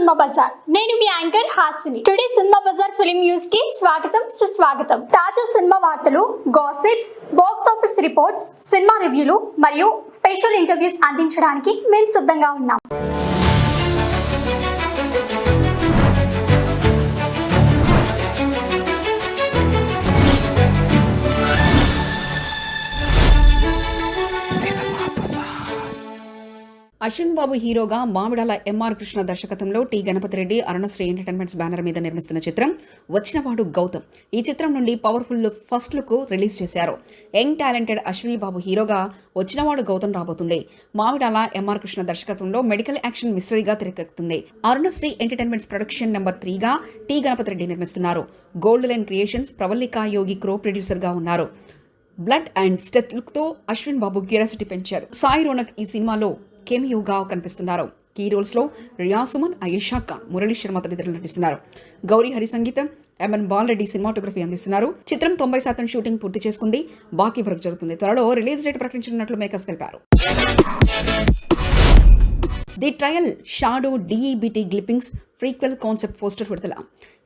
Cinema bazaar. నేను మీ anchor Hasini. Today cinema bazaar film news కి స్వాగతం సుస్వాగతం. తాజా సినిమా వార్తలు, gossips, box office reports, cinema రివ్యూలు మరియు స్పెషల్ ఇంటర్వ్యూస్ అందించడానికి మేము సిద్ధంగా ఉన్నాం. అశ్విన్ బాబు హీరోగా మామిడాల ఎంఆర్ కృష్ణ దర్శకత్వంలో T Ganapathi Reddy Arunasri entertainments banner మీద నిర్మిస్తున్న చిత్రం వచ్చినవాడు గౌతమ్. ఈ చిత్రం నుండి పవర్ఫుల్ ఫస్ట్ లుక్ రిలీజ్ చేశారు. యంగ్ టాలెంటెడ్ అశ్విని బాబు హీరోగా వచ్చినవాడు గౌతమ్ రాబోతుంది. మామిడాల ఎంఆర్ కృష్ణ దర్శకత్వంలో మెడికల్ యాక్షన్ మిస్టరీగా తెరకెక్కుతుంది. అరుణశ్రీ ఎంటర్టైన్మెంట్స్ ప్రొడక్షన్ నెంబర్ 3గా టి గణపతి రెడ్డి నిర్మిస్తున్నారు. Gold line creations Pravallika Yogi co producer గా ఉన్నారు. బ్లడ్ అండ్ స్టెత్ లుక్ తో అశ్విన్ బాబు క్యూరియాసిటీ పెంచారు. సాయి రోనక్ ఈ సినిమాలో కెమియోగా కనిపిస్తున్నారు. కీ రోల్స్ లో రియా సుమన్, అయేషా ఖాన్, మురళీ శర్మ తదితరులు నటిస్తున్నారు. గౌరీ హరి సంగీతం, ఎంఎన్ బాలరెడ్డి సినిమాటోగ్రఫీ అందిస్తున్నారు. చిత్రం 90% షూటింగ్ పూర్తి చేసుకుంది. బాకీ వర్క్ జరుగుతుంది. త్వరలో రిలీజ్ డేట్ ప్రకటించనున్నట్లు మేకర్స్ తెలిపారు. ది ట్రయల్ షాడో డిఈబిటి గ్లిప్పింగ్స్ ఫ్రీక్వెల్ కాన్సెప్ట్ పోస్టర్ విడుదల.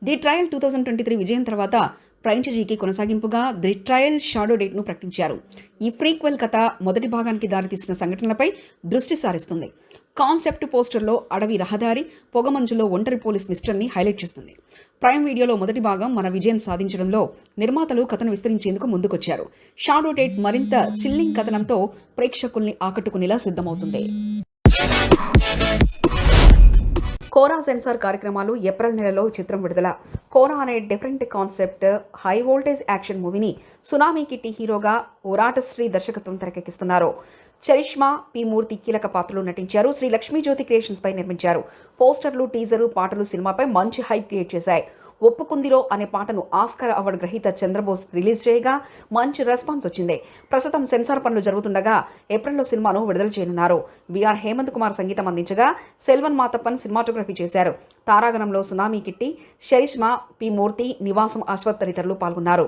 ది ట్రయల్ 2023 విజయం తర్వాత ప్రైంచజీకి కొనసాగింపుగా ది ట్రయల్ షాడో డేట్ను ప్రకటించారు. ఈ ఫ్రీక్వెల్ కథ మొదటి భాగానికి దారితీసిన సంఘటనలపై దృష్టి సారిస్తుంది. కాన్సెప్ట్ పోస్టర్లో అడవి రహదారి, పొగమంచులో ఒంటరి పోలీస్ మిస్టర్ని హైలైట్ చేస్తుంది. ప్రైమ్ వీడియోలో మొదటి భాగం మన విజయం సాధించడంలో నిర్మాతలు కథను విస్తరించేందుకు ముందుకొచ్చారు. షాడో డేట్ మరింత చిల్లింగ్ కథనంతో ప్రేక్షకుల్ని ఆకట్టుకునేలా సిద్ధమవుతుంది. కోరా సెన్సార్ కార్యక్రమాలు ఏప్రిల్ నెలలో చిత్రం విడుదల. కోరా అనే different concept high voltage action మూవీని సునామీ కిట్టి హీరోగా ఒరాటశ్రీ దర్శకత్వం తెరకెక్కిస్తున్నారు. చరిష్మా పి మూర్తి కీలక పాత్రలు నటించారు. శ్రీ లక్ష్మీజ్యోతి క్రియేషన్స్ పై నిర్మించారు. పోస్టర్లు, టీజరు, పాటలు సినిమాపై మంచి హైప్ క్రియేట్ చేశాయి. ఒప్పుకుందిరో అనే పాటను ఆస్కార్ అవార్డు గ్రహీత చంద్రబోస్ రిలీజ్ చేయగా మంచి రెస్పాన్స్ వచ్చింది. ప్రస్తుతం సెన్సార్ పనులు జరుగుతుండగా ఏప్రిల్లో సినిమాను విడుదల చేయనున్నారు. బిఆర్ హేమంత్ కుమార్ సంగీతం అందించగా సెల్వన్ మాతప్పన్ సినిమాటోగ్రఫీ చేశారు. తారాగణంలో సునామీ కిట్టి, షరిష్మా పి మూర్తి, నివాసం అశ్వత్ తదితరులు పాల్గొన్నారు.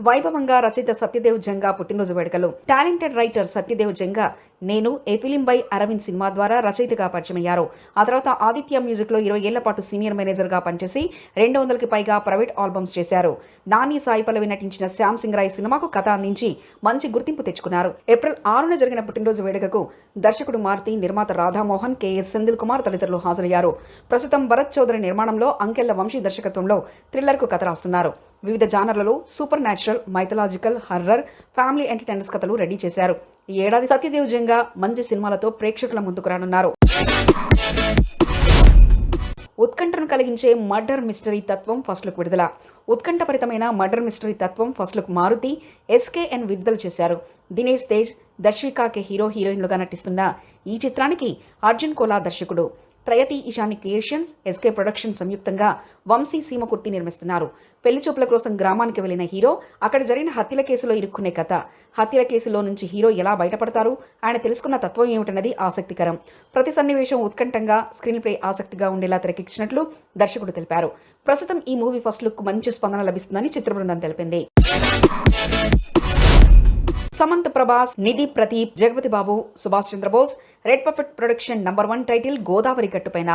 వైభవంగా రచయిత సత్యదేవ్ జంగా పుట్టినరోజు వేడుకలు. టాలెంటెడ్ రైటర్ సత్యదేవ్ జంగా నేను ఏ ఫిలిం బై అరవింద్ సినిమా ద్వారా రచయితగా పరిచయమయ్యారు. ఆ తర్వాత ఆదిత్య మ్యూజిక్లో 20 ఏళ్ల పాటు సీనియర్ మేనేజర్గా పనిచేసి 200కి పైగా ప్రైవేట్ ఆల్బమ్స్ చేశారు. నాని, సాయి పల్లవి నటించిన శ్యామ్ సింగ్ రాయ్ సినిమాకు కథ అందించి మంచి గుర్తింపు తెచ్చుకున్నారు. ఏప్రిల్ 6న జరిగిన పుట్టినరోజు వేడుకకు దర్శకుడు మారుతి, నిర్మాత రాధామోహన్, కెఎస్ సెంధిల్ కుమార్ తదితరులు హాజరయ్యారు. ప్రస్తుతం భరత్ చౌదరి నిర్మాణంలో అంకెళ్ల వంశీ దర్శకత్వంలో థ్రిల్లర్కు కథ రాస్తున్నారు. వివిధ జానర్లలో super natural, mythological, horror, family entertainers కథలు రెడీ చేశారు. ఈ ఏడాది సత్యదేవ్ జంగా మంచి సినిమాలతో ప్రేక్షకుల ముందుకు రానున్నారు. ఉత్కంఠను కలిగించే మర్డర్ మిస్టరీ తత్వం ఫస్ట్ లుక్ విడుదల. ఉత్కంఠభరితమైన మర్డర్ మిస్టరీ తత్వం ఫస్ట్ లుక్ మారుతి, ఎస్కేఎన్ విడుదల చేశారు. దినేష్ తేజ్, దర్శికాకే హీరోయిన్లుగా నటిస్తున్న ఈ చిత్రానికి అర్జున్ కోలా దర్శకుడు. త్రయతి ఇషాని క్రియేషన్స్, ఎస్కే ప్రొడక్షన్ సంయుక్తంగా వంశీ సీమకుర్తి నిర్మిస్తున్నారు. పెళ్లి చూపుల కోసం గ్రామానికి వెళ్లిన హీరో అక్కడ జరిగిన హత్యల కేసులో ఇరుక్కునే కథ. హత్యల కేసులో నుంచి హీరో ఎలా బయటపడతారు, ఆయన తెలుసుకున్న తత్వం ఏమిటన్నది ఆసక్తికరం. ప్రతి సన్నివేశం ఉత్కంఠంగా, స్క్రీన్ ప్లే ఆసక్తిగా ఉండేలా తెరకెక్కించినట్లు దర్శకుడు తెలిపారు. ప్రస్తుతం ఈ మూవీ ఫస్ట్ లుక్ మంచి స్పందన లభిస్తుందని చిత్ర బృందం తెలిపింది. Samanth, Prabhas, Nidhi Pradeep, Jagapathi Babu, Subhash Chandrabose red puppet production number 1 title Godavari గట్టుపైన.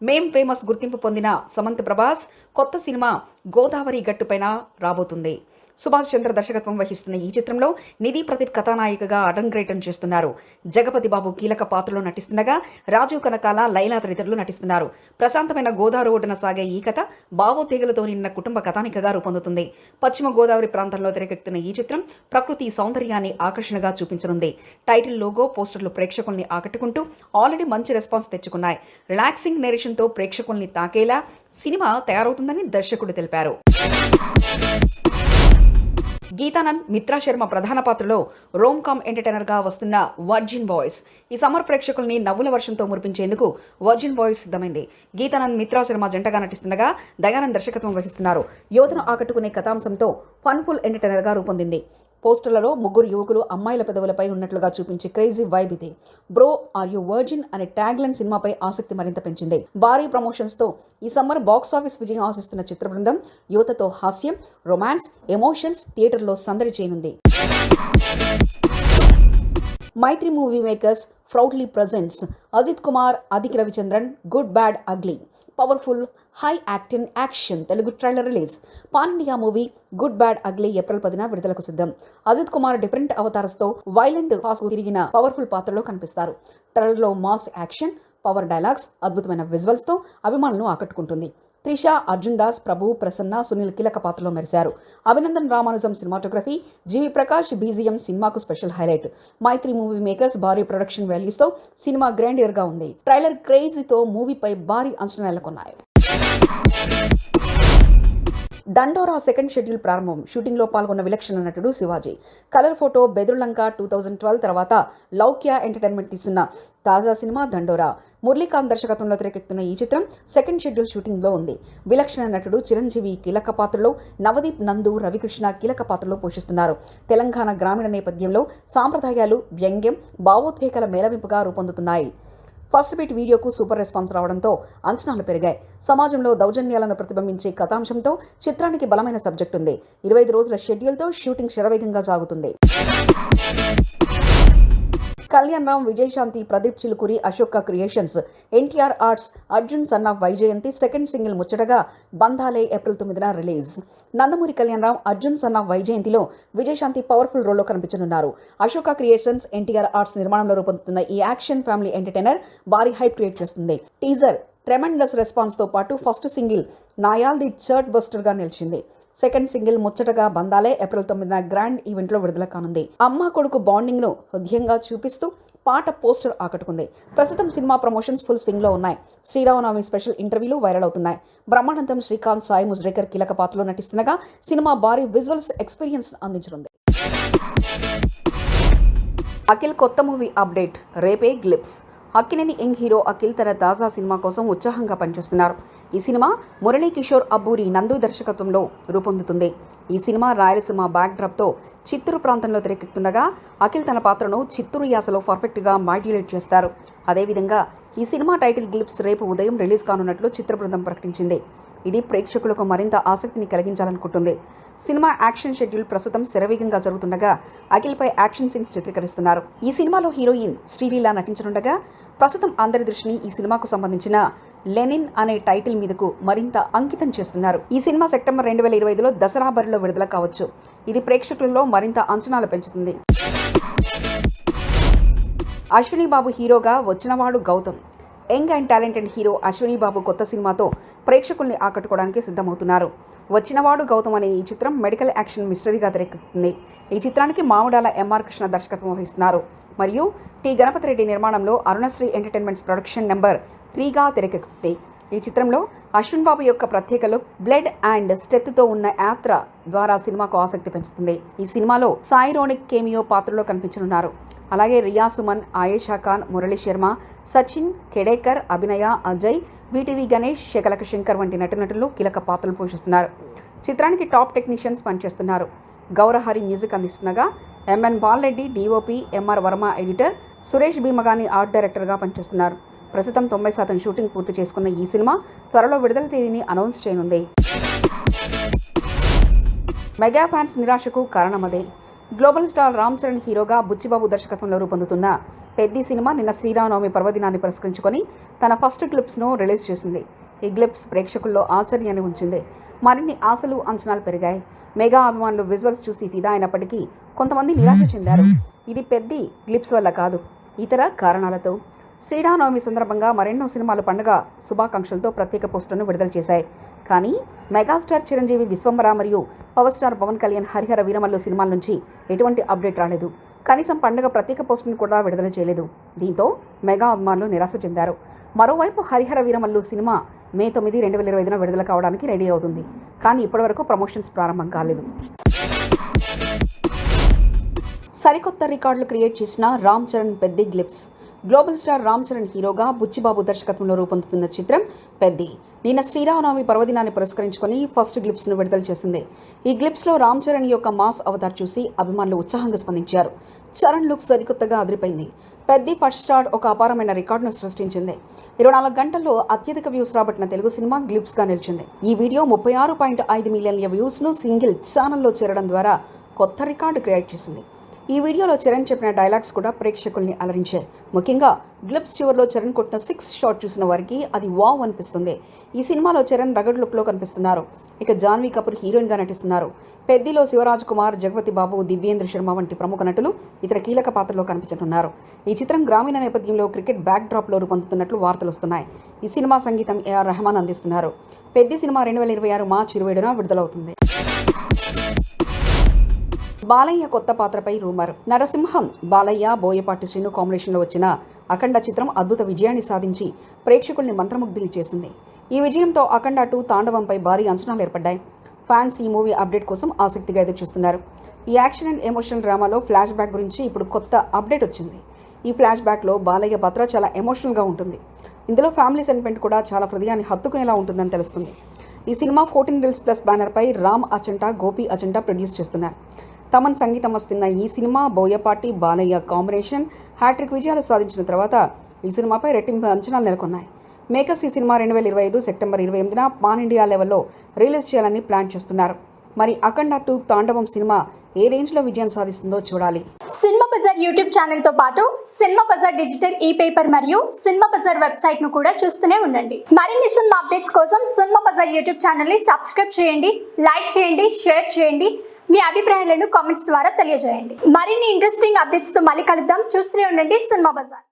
మేం ఫేమస్ గుర్తింపు పొందిన సమంత్, ప్రభాస్ కొత్త సినిమా గోదావరి గట్టుపైన రాబోతుంది. సుభాష్ చంద్ర దర్శకత్వం వహిస్తున్న ఈ చిత్రంలో నిధి ప్రదీప్ కథానాయికగా అరంగేట్రం చేస్తున్నారు. జగపతి బాబు కీలక పాత్రలో నటిస్తుండగా రాజీవ్ కనకాల, లైలా తదితరులు నటిస్తున్నారు. ప్రశాంతమైన గోదావరి ఒడ్డున సాగే ఈ కథ భావోద్వేగాలతో నిన్న కుటుంబ కథానికగా రూపొందుతుంది. పశ్చిమ గోదావరి ప్రాంతంలో తెరకెక్కుతున్న ఈ చిత్రం ప్రకృతి సౌందర్యాన్ని ఆకర్షణగా చూపించనుంది. టైటిల్, లోగో, పోస్టర్లు ప్రేక్షకుల్ని ఆకట్టుకుంటూ ఆల్రెడీ మంచి రెస్పాన్స్ తెచ్చుకున్నాయి. రిలాక్సింగ్ నేరేషన్తో ప్రేక్షకుల్ని తాకేలా సినిమా తయారవుతుందని దర్శకుడు తెలిపారు. గీతానంద్, మిత్రా శర్మ ప్రధాన పాత్రలో రోమ్ కామ్ ఎంటర్టైనర్గా వస్తున్న వర్జిన్ బాయ్స్ ఈ సమ్మర్ ప్రేక్షకుల్ని నవ్వుల వర్షంతో మురిపించేందుకు వర్జిన్ బాయ్స్ సిద్ధమైంది. గీతానంద్, మిత్రా శర్మ జంటగా నటిస్తుండగా దయానంద్ దర్శకత్వం వహిస్తున్నారు. యువతను ఆకట్టుకునే కథాంశంతో ఫన్ఫుల్ ఎంటర్టైనర్గా రూపొందింది. పోస్టర్లలో ముగ్గురు యువకులు అమ్మాయిల పెదవులపై ఉన్నట్లుగా చూపించే క్రేజీ వైబ్ ఇది. బ్రో ఆర్ యు వర్జిన్ అనే ట్యాగ్లైన్ సినిమాపై ఆసక్తి మరింత పెంచింది. భారీ ప్రమోషన్స్తో ఈ సమ్మర్ బాక్స్ ఆఫీస్ విజయం ఆశిస్తున్న చిత్ర బృందం యువతతో హాస్యం, రొమాన్స్, ఎమోషన్స్ థియేటర్లో సందడి చేయనుంది. Mythri movie makers proudly presents Ajith Kumar, Aditi Ravichandran, good bad ugly, powerful high acting action Telugu trailer release. Pan India movie good bad ugly April 10న విడుదలకు సిద్ధం. అజిత్ కుమార్ డిఫరెంట్ అవతారస్తో వైలెంట్ హాస్కు తిరిగిన పవర్ఫుల్ పాత్రలో కనిపిస్తారు. ట్రైలర్లో మాస్ యాక్షన్, పవర్ డైలాగ్స్, అద్భుతమైన విజువల్స్తో అభిమానులను ఆకట్టుకుంటుంది. త్రిష, అర్జున్ దాస్, ప్రభు, ప్రసన్న, సునీల్ కీలక పాత్రలో మెరిశారు. అభినందన్ రామానుజం సినిమాటోగ్రఫీ, జీవి ప్రకాష్ బీజిఎం సినిమాకు స్పెషల్ హైలైట్. మైత్రి మూవీ మేకర్స్ భారీ ప్రొడక్షన్ వాల్యూస్తో సినిమా గ్రాండియర్ గా ఉంది. ట్రైలర్ క్రేజీతో మూవీపై భారీ అంచనాలు నెలకొన్నాయి. దండోరా సెకండ్ షెడ్యూల్ ప్రారంభం. షూటింగ్లో పాల్గొన్న విలక్షణ నటుడు శివాజీ. కలర్ ఫోటో, బెదుర్లంక 2012 తర్వాత లౌక్య ఎంటర్టైన్మెంట్ తీస్తున్న తాజా సినిమా దండోరా. మురళీకాంత్ దర్శకత్వంలో తెరకెక్కుతున్న ఈ చిత్రం సెకండ్ షెడ్యూల్ షూటింగ్లో ఉంది. విలక్షణ నటుడు చిరంజీవి కీలక పాత్రలో, నవదీప్, నందు, రవికృష్ణ కీలక పాత్రలో పోషిస్తున్నారు. తెలంగాణ గ్రామీణ నేపథ్యంలో సాంప్రదాయాలు, వ్యంగ్యం, భావోద్వేగాల మేళవింపుగా రూపొందుతున్నాయి. ఫస్ట్ బీట్ వీడియోకు సూపర్ రెస్పాన్స్ రావడంతో అంచనాలు పెరిగాయి. సమాజంలో దౌర్జన్యాలను ప్రతిబింబించే కథాంశంతో చిత్రానికి బలమైన సబ్జెక్ట్ ఉంది. 25 రోజుల షెడ్యూల్తో షూటింగ్ శరవేగంగా సాగుతుంది. Kalyan Ram, Vijayashanti, Pradeep Chilukuri, Ashoka creations, NTR arts, Arjun son of Vyjayanthi second single ముచ్చటగా బంధాలే ఏప్రిల్ 9న release. Nandamuri Kalyan Ram, Arjun son of వైజయంతిలో విజయశాంతి పవర్ఫుల్ రోల్లో కనిపించనున్నారు. అశోక క్రియేషన్స్, ఎన్టీఆర్ ఆర్ట్స్ నిర్మాణంలో రూపొందుతున్న ఈ యాక్షన్ ఫ్యామిలీ ఎంటర్టైనర్ భారీ హైప్ క్రియేట్ చేస్తుంది. టీజర్ ట్రెమెండస్ రెస్పాన్స్తో పాటు ఫస్ట్ సింగిల్ నాయాల్ ది చర్ట్ బస్టర్గా నిలిచింది. సెకండ్ సింగిల్ ముచ్చటగా బంధాలే ఏప్రిల్ 9న గ్రాండ్ ఈవెంట్లో విడుదల కానుంది. అమ్మ కొడుకు బాండింగ్ ను హృదయంగా చూపిస్తూ పాట పోస్టర్ ఆకట్టుకుంది. ప్రస్తుతం సినిమా ప్రమోషన్స్ ఫుల్ స్వింగ్ లో ఉన్నాయి. శ్రీరామనవమి స్పెషల్ ఇంటర్వ్యూలు వైరల్ అవుతున్నాయి. బ్రహ్మానందం, శ్రీకాంత్, సాయి ముజ్రేకర్ కీలక పాత్రలో నటిస్తుండగా సినిమా భారీ విజువల్స్ ఎక్స్పీరియన్స్ అందించనుంది. అఖిల్ కొత్త మూవీ అప్డేట్ రేపే glimpse. Akkineni young hero Akhil తన తాజా సినిమా కోసం ఉత్సాహంగా పనిచేస్తున్నారు. ఈ సినిమా మురళీ కిషోర్ అబ్బూరి, నందు దర్శకత్వంలో రూపొందుతుంది. ఈ సినిమా రాయలసీమ బ్యాక్డ్రాప్తో చిత్తూరు ప్రాంతంలో తెరకెక్కుతుండగా అఖిల్ తన పాత్రను చిత్తూరు యాసలో పర్ఫెక్ట్గా మాడ్యులేట్ చేస్తారు. అదేవిధంగా ఈ సినిమా టైటిల్ గ్లిప్స్ రేపు ఉదయం రిలీజ్ కానున్నట్లు చిత్ర బృందం ప్రకటించింది. ఇది ప్రేక్షకులకు మరింత ఆసక్తిని కలిగించాలనుకుంటుంది. సినిమా యాక్షన్ షెడ్యూల్ ప్రస్తుతం శరవేగంగా జరుగుతుండగా అఖిల్పై యాక్షన్ సీన్స్ చిత్రీకరిస్తున్నారు. ఈ సినిమాలో హీరోయిన్ శ్రీలీల నటించనుండగా ప్రస్తుతం అందరి దృష్టిని ఈ సినిమాకు సంబంధించిన లెనిన్ అనే టైటిల్ మీదకు మరింత అంకితం చేస్తున్నారు. ఈ సినిమా సెప్టెంబర్ 2025లో దసరా బరిలో విడుదల కావచ్చు. ఇది ప్రేక్షకులలో మరింత అంచనాలు పెంచుతుంది. అశ్విని బాబు హీరోగా వచ్చినవాడు Gautham. Young and talented hero Ashwini Babu కొత్త సినిమాతో ప్రేక్షకుల్ని ఆకట్టుకోవడానికి సిద్ధమవుతున్నారు. వచ్చినవాడు గౌతమ్ అనే ఈ చిత్రం మెడికల్ యాక్షన్ మిస్టరీగా తెరకెక్కుతుంది. ఈ చిత్రానికి మామిడాల ఎంఆర్ కృష్ణ దర్శకత్వం వహిస్తున్నారు మరియు టి గణపతి రెడ్డి నిర్మాణంలో అరుణశ్రీ ఎంటర్టైన్మెంట్స్ ప్రొడక్షన్ నెంబర్ 3గా తెరకెక్కుతుంది. ఈ చిత్రంలో అశ్విన్ బాబు యొక్క ప్రత్యేక లుక్, బ్లడ్ అండ్ స్టెత్తో ఉన్న యాత్ర ద్వారా సినిమాకు ఆసక్తి పెంచుతుంది. ఈ సినిమాలో సాయి రోనిక్ కేమియో పాత్రలో కనిపించనున్నారు. అలాగే రియా సుమన్, ఆయేషా ఖాన్, మురళీ శర్మ, సచిన్, కెడేకర్, అభినయ, అజయ్, వీటీవీ గణేష్, శకలక శంకర్ వంటి నటులు కీలక పాత్రలు పోషిస్తున్నారు. చిత్రానికి టాప్ టెక్నీషియన్స్ పనిచేస్తున్నారు. గౌరహరి మ్యూజిక్ అందిస్తుండగా M N Balareddy DOP, M R Varma editor, Suresh Bheemagani art డైరెక్టర్గా పనిచేస్తున్నారు. ప్రస్తుతం 90% షూటింగ్ పూర్తి చేసుకున్న ఈ సినిమా త్వరలో విడుదల తేదీని అనౌన్స్ చేయనుంది. మెగా ఫ్యాన్స్ నిరాశకు కారణమదే. గ్లోబల్ స్టార్ రామ్ చరణ్ హీరోగా బుచ్చిబాబు దర్శకత్వంలో రూపొందుతున్న పెద్ది సినిమా నిన్న శ్రీరామనవమి పర్వదినాన్ని పురస్కరించుకొని తన ఫస్ట్ గ్లిప్స్ను రిలీజ్ చేసింది. ఈ గ్లిప్స్ ప్రేక్షకుల్లో ఆశ్చర్యాన్ని ఉంచింది. మరిన్ని ఆశలు, అంచనాలు పెరిగాయి. మెగా అభిమానులు విజువల్స్ చూసి ఫిదా అయినప్పటికీ కొంతమంది నిరాశ చెందారు. ఇది పెద్ది గ్లిప్స్ వల్ల కాదు, ఇతర కారణాలతో. శ్రీరామనవమి సందర్భంగా మరెన్నో సినిమాలు పండుగ శుభాకాంక్షలతో ప్రత్యేక పోస్టర్ను విడుదల చేశాయి. కానీ మెగాస్టార్ చిరంజీవి విశ్వంబర మరియు పవర్ స్టార్ పవన్ కళ్యాణ్ హరిహర వీరమల్లు సినిమాల నుంచి ఎటువంటి అప్డేట్ రాలేదు. కనీసం పండుగ ప్రత్యేక పోస్టర్ను కూడా విడుదల చేయలేదు. దీంతో మెగా అభిమానులు నిరాశ చెందారు. మరోవైపు హరిహర వీరమల్లు సినిమా మే 9, 2025న విడుదల కావడానికి రెడీ అవుతుంది. కానీ ఇప్పటివరకు ప్రమోషన్స్ ప్రారంభం కాలేదు. సరికొత్త రికార్డులు క్రియేట్ చేసిన Ram Charan Peddi glimpse. Global star Ram Charan హీరోగా బుచ్చిబాబు దర్శకత్వంలో రూపొందుతున్న చిత్రం పెద్ది నిన్న శ్రీరామనవమి పర్వదినాన్ని పురస్కరించుకొని ఫస్ట్ గ్లిప్స్ను విడుదల చేసింది. ఈ గ్లిప్స్లో రామ్ చరణ్ యొక్క మాస్ అవతార్ చూసి అభిమానులు ఉత్సాహంగా స్పందించారు. చరణ్ లుక్ సరికొత్తగా అదిరిపోయింది. పెద్ది ఫస్ట్ స్టార్ట్ ఒక అపారమైన రికార్డును సృష్టించింది. 24 గంటల్లో అత్యధిక వ్యూస్ రాబట్టిన తెలుగు సినిమా గ్లిప్స్గా నిలిచింది. ఈ వీడియో 36.5 మిలియన్ల వ్యూస్ను సింగిల్ ఛానల్లో చేరడం ద్వారా కొత్త రికార్డు క్రియేట్ చేసింది. ఈ వీడియోలో చరణ్ చెప్పిన డైలాగ్స్ కూడా ప్రేక్షకుల్ని అలరించాయి. ముఖ్యంగా గ్లిప్స్ చివరిలో చరణ్ కొట్టిన 6 షాట్ చూసిన వారికి అది వావ్ అనిపిస్తుంది. ఈ సినిమాలో చరణ్ రగడ్ లుక్లో కనిపిస్తున్నారు. ఇక జాన్వీ కపూర్ హీరోయిన్గా నటిస్తున్నారు. పెద్దిలో శివరాజ్ కుమార్, జగపతి బాబు, దివ్యేంద్ర శర్మ వంటి ప్రముఖ నటులు ఇతర కీలక పాత్రలో కనిపించనున్నారు. ఈ చిత్రం గ్రామీణ నేపథ్యంలో క్రికెట్ బ్యాక్ డ్రాప్లో రూపొందుతున్నట్లు వార్తలు వస్తున్నాయి. ఈ సినిమా సంగీతం ఏఆర్ రెహమాన్ అందిస్తున్నారు. పెద్ది సినిమా 2026 మార్చి 27న విడుదలవుతుంది. బాలయ్య కొత్త పాత్రపై రూమర్. నరసింహం, బాలయ్య, బోయపాటి శ్రీను కాంబినేషన్లో వచ్చిన అఖండ చిత్రం అద్భుత విజయాన్ని సాధించి ప్రేక్షకుల్ని మంత్రముగ్ధులు చేసింది. ఈ విజయంతో అఖండ 2 తాండవంపై భారీ అంచనాలు ఏర్పడ్డాయి. ఫ్యాన్స్ ఈ మూవీ అప్డేట్ కోసం ఆసక్తిగా ఎదురుచూస్తున్నారు. ఈ యాక్షన్ అండ్ ఎమోషనల్ డ్రామాలో ఫ్లాష్ బ్యాక్ గురించి ఇప్పుడు కొత్త అప్డేట్ వచ్చింది. ఈ ఫ్లాష్ బ్యాక్లో బాలయ్య పాత్ర చాలా ఎమోషనల్గా ఉంటుంది. ఇందులో ఫ్యామిలీ సెంటిమెంట్ కూడా చాలా హృదయాన్ని హత్తుకునేలా ఉంటుందని తెలుస్తుంది. ఈ సినిమా 14 Reels Plus బ్యానర్పై రామ్ అచంటా, గోపి అచంటా ప్రొడ్యూస్ చేస్తున్నారు. తమన్ సంగీతం వస్తున్న ఈ cinema Boyapati, Balayya combination hat-trick విజయాలు సాధించిన తర్వాత ఈ సినిమాపై రెట్టింపు అంచనాలు నెలకొన్నాయి. మేకర్స్ ఈ సినిమా 2025 సెప్టెంబర్ 28న పాన్ ఇండియా లెవెల్లో రిలీజ్ చేయాలని ప్లాన్ చేస్తున్నారు. మరి అఖండ 2 తాండవం సినిమా ఏ రేంజ్లో విజయం సాధిస్తుందో చూడాలి. సినిమా బజార్ యూట్యూబ్ ఛానల్ తో పాటు సినిమా బజార్ డిజిటల్ పేపర్ మరియు సినిమా బజార్ వెబ్సైట్ ను కూడా చూస్తూనే ఉండండి. మరిన్ని సినిమా అప్డేట్స్ కోసం సినిమా బజార్ యూట్యూబ్ ఛానల్ ని సబ్స్క్రైబ్ చేయండి, లైక్ చేయండి, షేర్ చేయండి. మీ అభిప్రాయాలను కామెంట్స్ ద్వారా తెలియజేయండి. మరిన్ని ఇంట్రెస్టింగ్ అప్డేట్స్ తో మళ్ళీ కలుద్దాం. చూస్తూనే ఉండండి సినిమా బజార్.